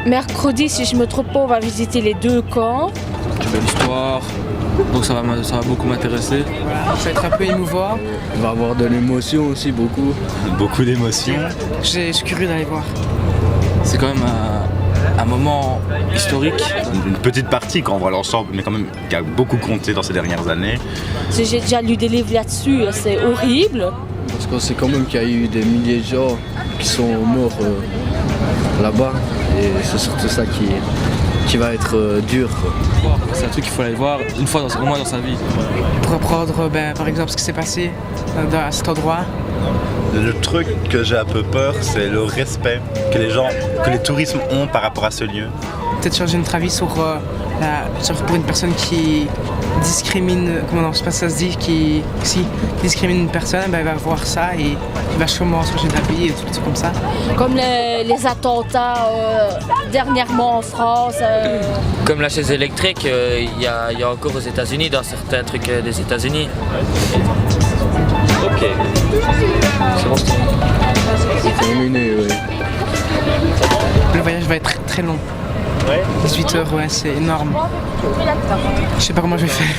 Mercredi, si je ne me trompe pas, on va visiter les 2 camps. De l'histoire, donc ça va beaucoup m'intéresser. Ça va être un peu émouvant. Il va y avoir de l'émotion aussi, beaucoup. Beaucoup d'émotions. Je suis curieux d'aller voir. C'est quand même un moment historique. Une petite partie quand on voit l'ensemble, mais quand même qui a beaucoup compté dans ces dernières années. J'ai déjà lu des livres là-dessus, c'est horrible. Parce qu'on sait quand même qu'il y a eu des milliers de gens qui sont morts là-bas. Et c'est surtout ça qui va être dur. C'est un truc qu'il faut aller voir une fois au moins dans sa vie. Pour apprendre par exemple ce qui s'est passé à cet endroit. Le truc que j'ai un peu peur, c'est le respect que les touristes ont par rapport à ce lieu. Peut-être changer notre avis sur pour une personne qui discrimine, comment je sais pas si ça se dit, qui discrimine une personne, elle va voir ça et il va sûrement changer d'avis et tout trucs comme ça. Comme les attentats dernièrement en France. Comme la chaise électrique, il y a encore aux États-Unis, dans certains trucs des États-Unis. Ok. C'est bon, C'est terminé, oui. Le voyage va être très, très long. 18 heures, ouais, c'est énorme. Je sais pas comment je vais faire.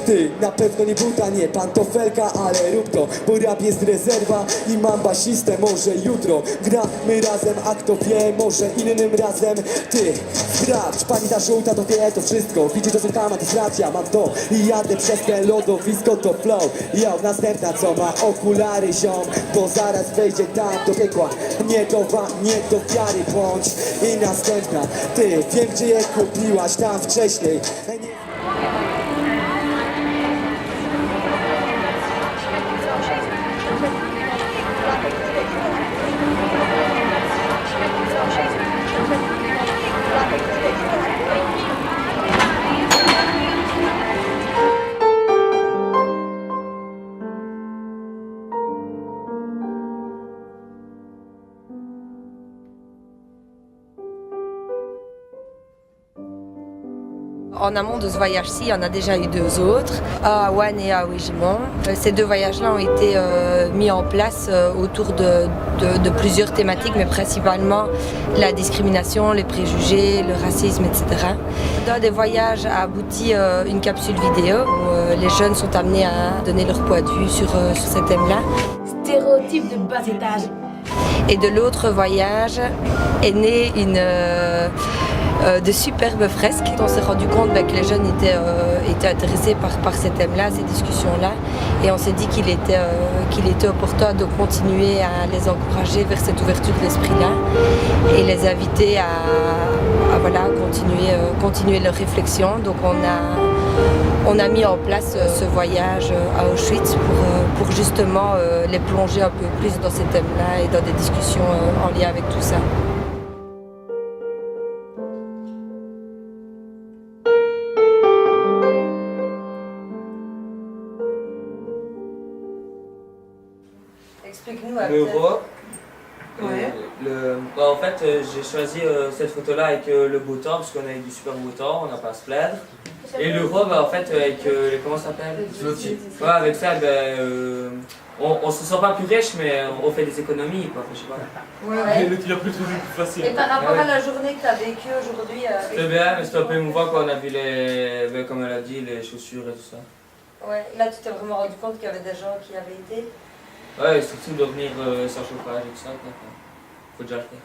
Ty, na pewno nie buta, nie pantofelka, ale rób to, bo rap jest rezerwa i mam basistę, może jutro gramy razem, a kto wie, może innym razem. Ty, sprawdź, pani ta żółta to wie to wszystko, widzi to, co tam, a to jest racja, mam to i jadę przez te lodowisko, to flow. Yo, następna, co ma okulary, ziom, bo zaraz wejdzie tam do piekła, nie do wiary bądź. I następna, ty, wiem gdzie je kupiłaś tam wcześniej. En amont de ce voyage-ci, il y en a déjà eu 2 autres, à Awan et à Ouigemont. Ces 2 voyages-là ont été mis en place autour de plusieurs thématiques, mais principalement la discrimination, les préjugés, le racisme, etc. Dans des voyages a abouti une capsule vidéo où les jeunes sont amenés à donner leur point de vue sur ces thèmes-là. Stéréotype de bas étage. Et de l'autre voyage est née de superbes fresques. On s'est rendu compte que les jeunes étaient intéressés par ces thèmes-là, ces discussions-là. Et on s'est dit qu'il était opportun de continuer à les encourager vers cette ouverture d'esprit-là et les inviter à continuer leur réflexion. Donc on a mis en place ce voyage à Auschwitz pour justement les plonger un peu plus dans ces thèmes-là et dans des discussions en lien avec tout ça. Explique-nous un peu. L'euro. Ouais. En fait, j'ai choisi cette photo-là avec le beau temps, parce qu'on a eu du super beau temps, on n'a pas à se plaindre. Et l'euro, en fait, avec comment ça s'appelle? Ouais, avec ça, on se sent pas plus riche, mais on fait des économies, quoi. Je sais pas. Ouais. Il a plus de trucs plus facile. Et par rapport à la journée que tu as vécue aujourd'hui, C'est bien, mais c'était un peu émouvant quand on a vu comme elle a dit, les chaussures et tout ça. ouais, là tu t'es vraiment rendu compte qu'il y avait des gens qui avaient été. Ouais, surtout de revenir sans chauffage et tout ça, quoi. Faut déjà le faire.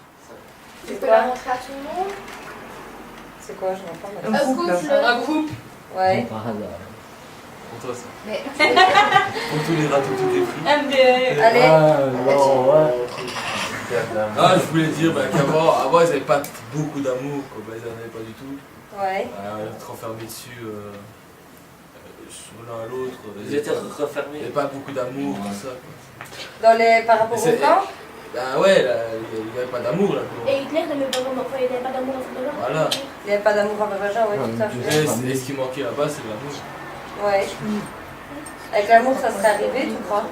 Tu peux la montrer à tout le monde? C'est quoi, je m'entends Un maintenant? couple. Un couple. Ouais. Pour toi, ça. Mais... Pour tous les râteaux, tout est pris. Allez. Ah, je voulais dire qu'avant, ils n'avaient pas beaucoup d'amour, quoi. Ils n'en avaient pas du tout. Ouais. Être renfermés dessus, l'un à l'autre. Vous étiez refermés. Il n'y avait pas beaucoup d'amour, tout ça, quoi. Par rapport au camp? Bah ouais, il n'y avait pas d'amour là. Et Hitler n'aimait pas vraiment, il n'avait pas d'amour envers les gens. Voilà. Il n'y avait pas d'amour envers les gens, ouais, tout à fait. Et ce qui manquait là-bas, c'est de l'amour. Ouais. Avec l'amour, ça serait arrivé, tu crois?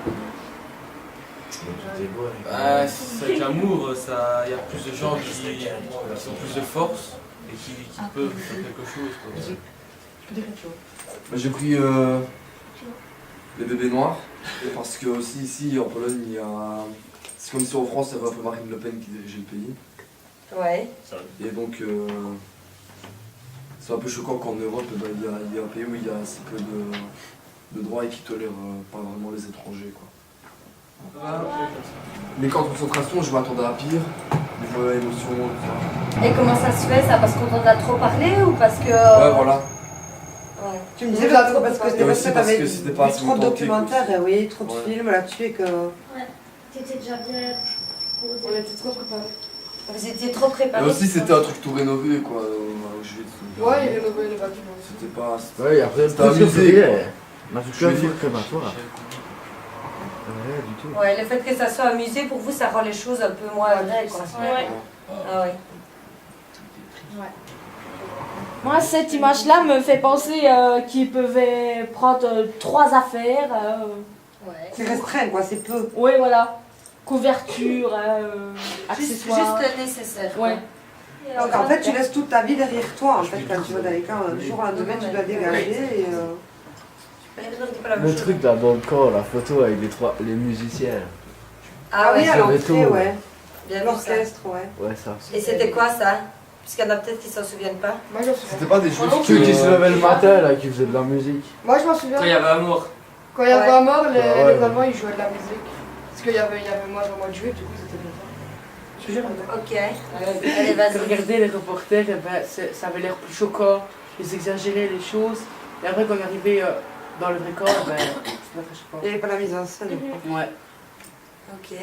Avec l'amour, il y a plus de gens qui ont plus de force et qui peuvent faire quelque chose, quoi. Je peux dire quelque chose. J'ai pris les bébés noirs, parce que aussi ici en Pologne, c'est comme si en France il y avait un peu Marine Le Pen qui dirigeait le pays. Ouais. Et donc, c'est un peu choquant qu'en Europe, il y a un pays où il y a assez peu de droits et qui tolèrent pas vraiment les étrangers, quoi. Les camps de concentration, je m'attendais à pire, niveau émotion, tout ça. Et comment ça se fait ça? Parce qu'on en a trop parlé ou parce que... Ouais, voilà. Ouais. Tu me disais parce que Et aussi parce que c'était pas assez trop de authentique documentaires, aussi. et oui, trop de films là-dessus et que... Ouais. T'étais déjà bien. On était trop préparés. Vous étiez trop Et préparés. aussi, c'était un truc tout rénové, quoi, à Auschwitz. Ouais, il rénovait les bâtiments. C'était pas... Ouais, après, c'était un musée, quoi. Mais Je vais dire. prématoire. Rien du tout. Ouais, le fait que ça soit un musée, pour vous, ça rend les choses un peu moins vraies, quoi. Ouais. Ah ouais. Moi, cette image-là me fait penser qu'ils peuvent prendre 3 affaires. C'est restreint, quoi, c'est peu. Oui, voilà. Couverture, accessoires. Juste le nécessaire. Ouais. Donc en fait, tu laisses toute ta vie derrière toi, en fait, quand tu vas dans les camps. Un jour, un domaine, tu dois dégager et... Le truc là dans le camp, la photo avec les musiciens. Ah oui, ouais, à ça avait l'entrée, tout. ouais. bien vu ça. L'orchestre, ouais. Ouais, ça. Et c'était quoi ça? Puisqu'il y en a peut-être qui s'en souviennent pas. Moi, je m'en souviens. C'était pas des juifs Ceux qui se levaient le matin là, qui faisaient de la musique. Moi, je m'en souviens. Quand il y avait Amour. Quand il y avait Ouais. un mort, les Ouais. Allemands, ils jouaient de la musique. Parce qu'il y avait moi, dans le mois de juillet, du coup, c'était bien ça. Je te jure. Ok. Allez, vas-y. Regardez les reporters, eh ben, ça avait l'air plus choquant, ils exagéraient les choses. Et après, quand on arrivait dans le vrai corps, ben, c'était très choquant. Il n'y avait pas la mise en scène. Ouais. Ok.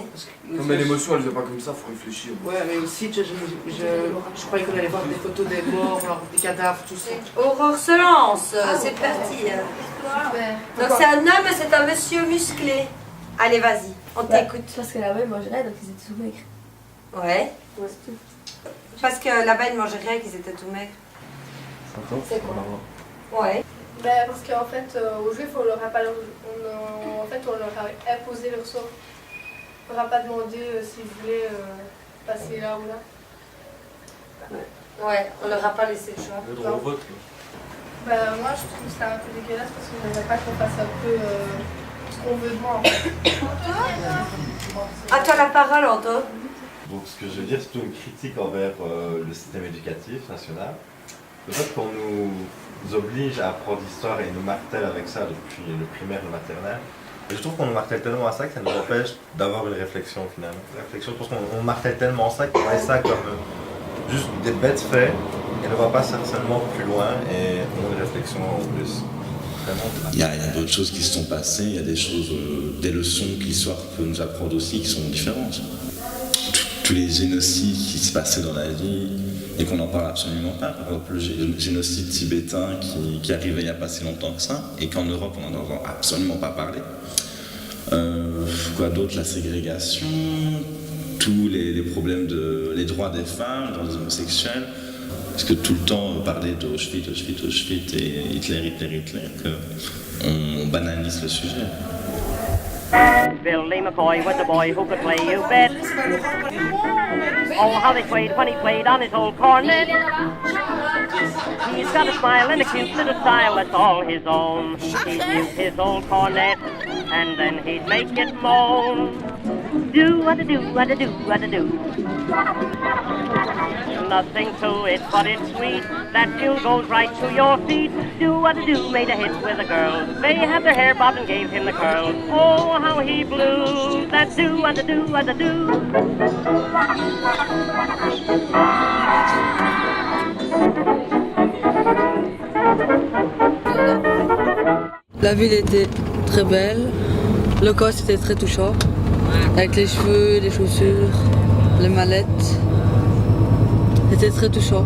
Non, mais l'émotion, elle vient pas comme ça, faut réfléchir. Ouais, mais aussi, je croyais qu'on allait voir des photos des morts, alors des cadavres, tout ça. Aurore se lance, c'est parti. Donc c'est un homme, c'est un monsieur musclé. Allez, vas-y, on t'écoute. Parce que là-bas, ils mangeraient, donc ils étaient tout maigres. Ouais. Parce que là-bas, ils mangeaient rien, qu'ils étaient tout maigres. C'est quoi? Ouais. Ben, parce qu'en fait, aux Juifs, on leur a pas, on leur a imposé leur sort. On leur a pas demandé s'ils voulaient passer là ou là. Ouais, on leur a pas laissé le choix. Le droit au vote. Ben, moi, je trouve que c'est un peu dégueulasse parce que j'aimerais pas qu'on fasse un peu ce qu'on veut de moi en fait. À toi la parole, Anto. Donc ce que je veux dire, c'est plutôt une critique envers le système éducatif national. Le fait qu'on nous oblige à apprendre l'histoire et nous martèle avec ça depuis le primaire, le maternel. Et je trouve qu'on nous martèle tellement à ça que ça nous empêche d'avoir une réflexion finalement. Réflexion, je pense qu'on martèle tellement ça qu'on fait ça comme juste des bêtes faits et ne va pas certainement plus loin et on a une réflexion en plus. Il y a d'autres choses qui se sont passées, il y a des choses, des leçons que l'histoire peut nous apprendre aussi qui sont différentes. Tous les génocides qui se passaient dans la vie et qu'on n'en parle absolument pas. Par exemple, le génocide tibétain qui arrivait il n'y a pas si longtemps que ça et qu'en Europe on n'en entend absolument pas parler. Quoi d'autre? La ségrégation, tous les problèmes les droits des femmes, les droits des homosexuels. Parce que tout le temps parler d'Auschwitz, Auschwitz, Auschwitz et Hitler, on banalise le sujet. Billy McCoy was a boy who could play, you bet. Oh, how they played when he played on his old cornet. He's got a smile and a cute little style that's all his own. He'd use his old cornet, and then he'd make it moan. Do-a-da-do, a-da-do, a-da-do. Nothing to it, but it's sweet. That tune goes right to your feet. Do-a-da-do made a hit with the girls. They had their hair bobbed and gave him the curls. Oh, how he blew that do-a-da-do, a-da-do. La ville était très belle. Le corps était très touchant. Avec les cheveux, les chaussures, les mallettes. C'était très touchant.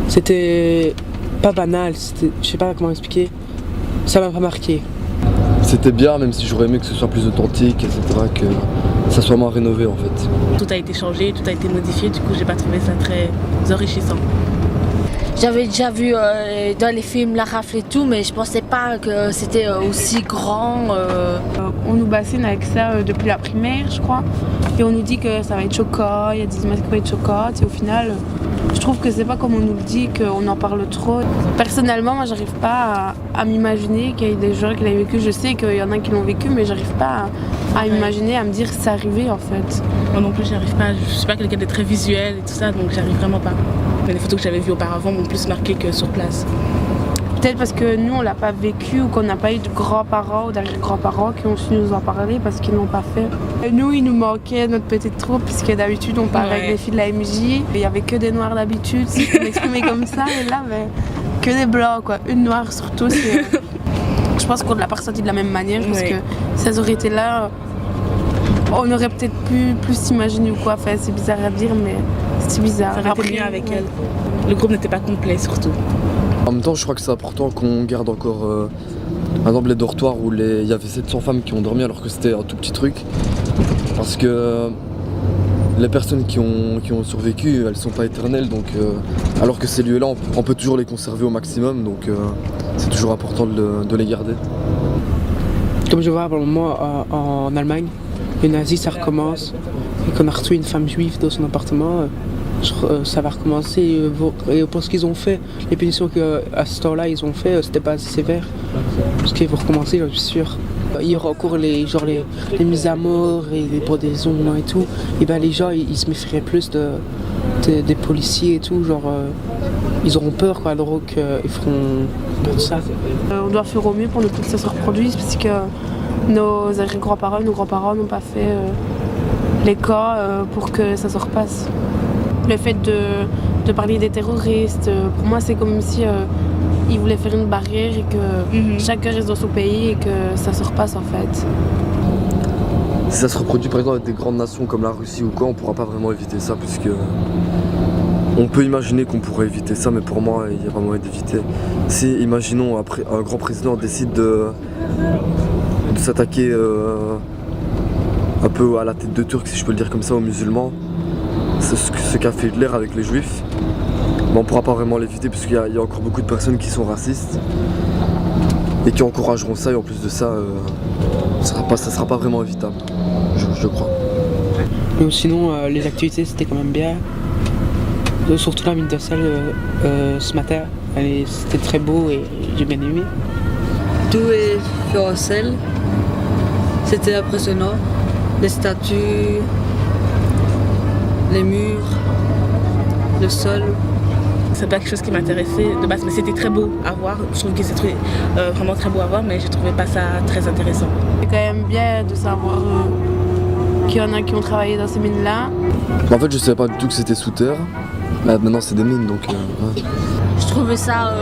C'était pas banal, je sais pas comment expliquer. Ça m'a pas marqué. C'était bien, même si j'aurais aimé que ce soit plus authentique, etc., que ça soit moins rénové en fait. Tout a été changé, tout a été modifié, du coup j'ai pas trouvé ça très enrichissant. J'avais déjà vu dans les films la rafle et tout, mais je pensais pas que c'était aussi grand. On nous bassine avec ça depuis la primaire, je crois. Et on nous dit que ça va être choquant, il y a des images qui vont être choquantes. Et au final, Je trouve que c'est pas comme on nous le dit, qu'on en parle trop. Personnellement, moi j'arrive pas à m'imaginer qu'il y ait des gens qui l'ont vécu. Je sais qu'il y en a qui l'ont vécu, mais j'arrive pas à imaginer, à me dire que c'est arrivé en fait. Moi non plus j'arrive pas, je suis pas quelqu'un de très visuel et tout ça, donc j'arrive vraiment pas. Mais les photos que j'avais vues auparavant m'ont plus marqué que sur place. Peut-être parce que nous on l'a pas vécu ou qu'on n'a pas eu de grands-parents ou d'arrière-grands-parents qui ont su nous en parler parce qu'ils l'ont pas fait. Et nous il nous manquait notre petite troupe puisque d'habitude on parlait avec les filles de la MJ. Il y avait que des noirs d'habitude, si je peux m'exprimer comme ça, et là que des blancs quoi, une noire surtout. Je pense qu'on ne l'a pas ressenti de la même manière parce que si elles auraient été là, on aurait peut-être pu plus s'imaginer ou quoi. Enfin, c'est bizarre à dire, mais c'est bizarre. Ça aurait été mieux avec elle. Le groupe n'était pas complet surtout. En même temps, je crois que c'est important qu'on garde encore, par exemple, les dortoirs où il y avait 700 femmes qui ont dormi alors que c'était un tout petit truc. Parce que les personnes qui ont survécu, elles sont pas éternelles, donc alors que ces lieux-là, on peut toujours les conserver au maximum, donc c'est toujours important de les garder. Comme je vois, moi, en Allemagne, les nazis, ça recommence. Et qu'on a reçu une femme juive dans son appartement, ça va recommencer. Et pour ce qu'ils ont fait, les punitions qu'à ce temps-là, ils ont fait, c'était pas assez sévère. Parce qu'ils vont recommencer, j'en suis sûr. Il y aura encore les mises à mort et les pendaisons et tout. Et ben les gens, ils se méfieraient plus des policiers et tout. Ils auront peur quoi, alors qu'ils feront ça. On doit faire au mieux pour ne plus que ça se reproduise parce que nos grands-parents, nos grands-parents n'ont pas fait les cas pour que ça se repasse. Le fait de parler des terroristes, pour moi c'est comme si ils voulaient faire une barrière et que chacun reste dans son pays et que ça se repasse en fait. Si ça se reproduit par exemple avec des grandes nations comme la Russie ou quoi, on pourra pas vraiment éviter ça puisque on peut imaginer qu'on pourrait éviter ça, mais pour moi il y a pas moyen d'éviter. Si imaginons après un grand président décide de s'attaquer un peu à la tête de Turc, si je peux le dire comme ça, aux musulmans, c'est ce qu'a fait Hitler avec les juifs. Mais on ne pourra pas vraiment l'éviter puisqu'il y a encore beaucoup de personnes qui sont racistes et qui encourageront ça, et en plus de ça, ça sera pas vraiment évitable, je crois. Mais sinon, les activités c'était quand même bien. Surtout la mine de sel ce matin, c'était très beau et j'ai bien aimé. Tout est fait en sel, c'était impressionnant. Les statues, les murs, le sol. C'est pas quelque chose qui m'intéressait de base, mais c'était très beau à voir. Je trouve que c'était vraiment très beau à voir, mais je trouvais pas ça très intéressant. C'est quand même bien de savoir qu'il y en a qui ont travaillé dans ces mines-là. En fait, je savais pas du tout que c'était sous terre. Là, maintenant, c'est des mines, donc. Ouais. Je trouvais ça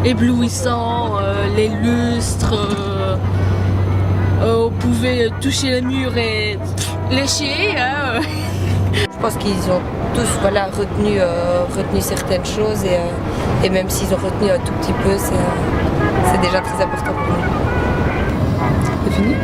éblouissant, les lustres. On pouvait toucher les murs et lécher. Hein. Je pense qu'ils ont tous retenu certaines choses et même s'ils ont retenu un tout petit peu, c'est déjà très important pour nous. C'est fini ?